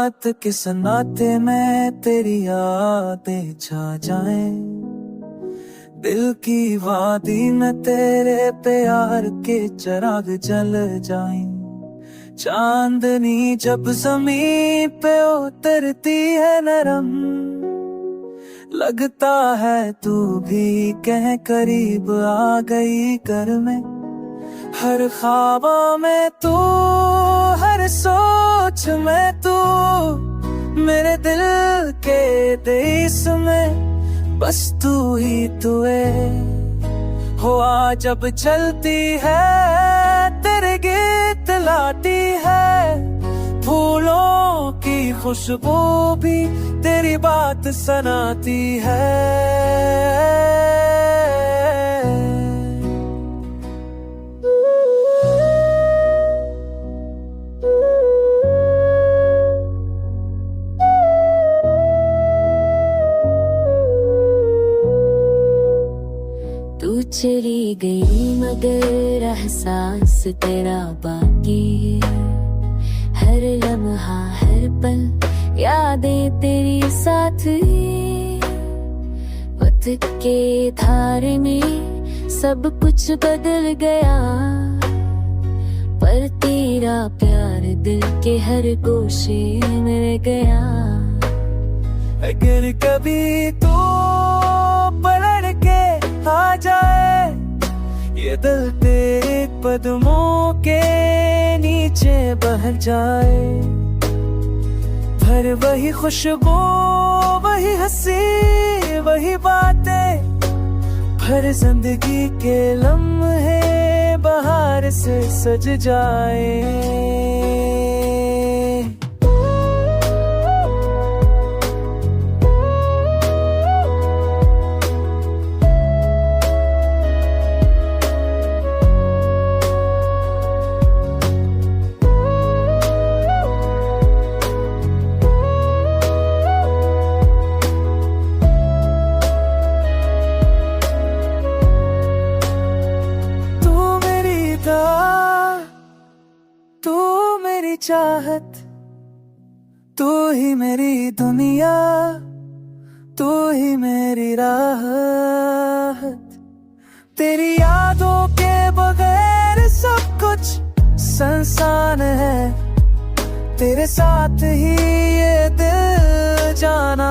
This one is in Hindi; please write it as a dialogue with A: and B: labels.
A: रात के सन्नाटे में तेरी यादें छा जाए, दिल की वादी में तेरे प्यार के चिराग जल जाएं। चांदनी जब ज़मीन पे उतरती है नरम, लगता है तू भी कहीं करीब आ गई घर में। हर ख्वाबों में तू, हर सोच में तू, मेरे दिल के देश में बस तू ही तू है। हुआ जब चलती है तेरे गीत लाती है, फूलों की खुशबू भी तेरी बात सुनाती है।
B: तू चली गई मगर एहसास तेरा बाकी है। हर लम्हा हर पल यादें तेरी साथ है। वक्त के धारे में सब कुछ बदल गया, पर तेरा प्यार दिल के हर गोशे में रह गया।
A: अगर कभी तू पलट के आ जाए, ये दिल तेरे कदमों के नीचे बह जाए। फिर वही खुशबू, वही हंसी, वही बातें, फिर जिंदगी के लम्हे बहार से सज जाए। तू मेरी चाहत, तू ही मेरी दुनिया, तू ही मेरी राहत। तेरी यादों के बगैर सब कुछ सुनसान है, तेरे साथ ही ये दिल जाना